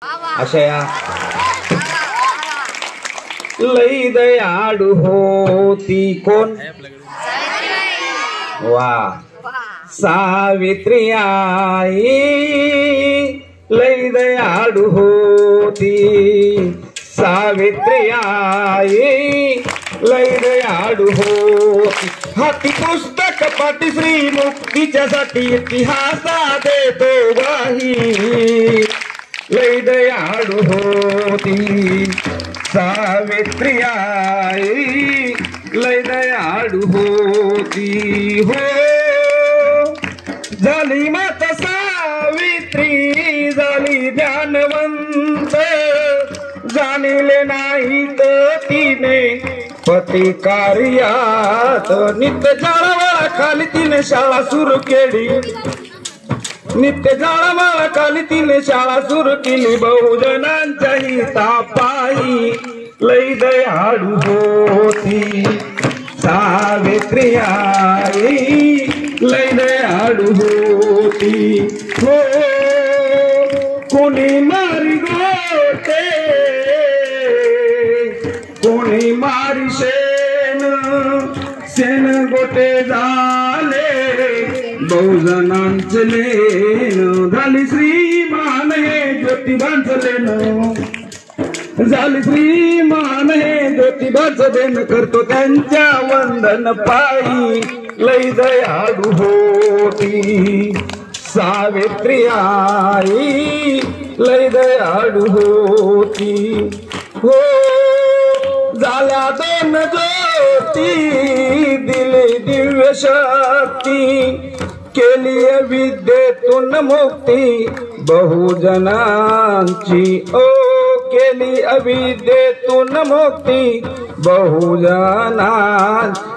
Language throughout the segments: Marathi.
अशा या लई दयाळू होती कोण वा सावित्री आई लई दयाळू होती सावित्री आई लई दयाळू होती हाती पुस्तक पाठी श्री मुक्तीच्यासाठी इतिहासा देतो ग्वाही लई दयाळू होती सावित्री आई लई दयाळू होती हो झाली माता सावित्री झाली ज्ञानवंत जाणिले नाही तर तिने पती कार्यात नित्य झाडावाळा खाली तिने शाळा सुरू केली नित्य झाडावाळा खाली तिने शाळा सुरू केली बहुजनांच्या हितापायी लई दयाळू होती सावित्री आई लई दयाळू होती हो कोणी मारी गोटे कोणी मारी शेण गोटे झाले बहुजनांचे लेन झाली श्रीमान हे ज्योतिबांचं लेन झाली श्रीमान हे ज्योतिबांचं लेन करतो त्यांच्या वंदन पायी लई दयाळू होती सावित्री आई लई दयाळू होती हो झाल्या दोन ज्योती दिली दिव्य शक्ती केली विद्येतून मुक्ती बहुजनांची ओ केली अविद्येतून मुक्ती बहुजना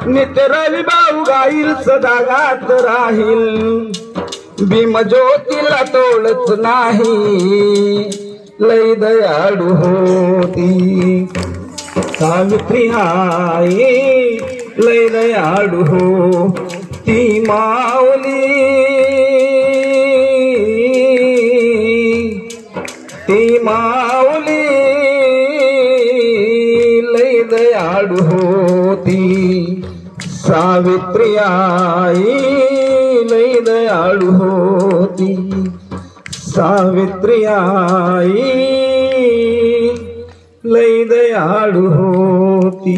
नित्य रवी भाऊ गाईल सदा गात राहील भीम ज्योतीला तोडच नाही लई दयाळू होती सावित्री आई लई दयाळू होती माऊली ती माऊली लई दयाळू होती सावित्री आई लई दयाळू होती सावित्री आई लई दयाळू होती।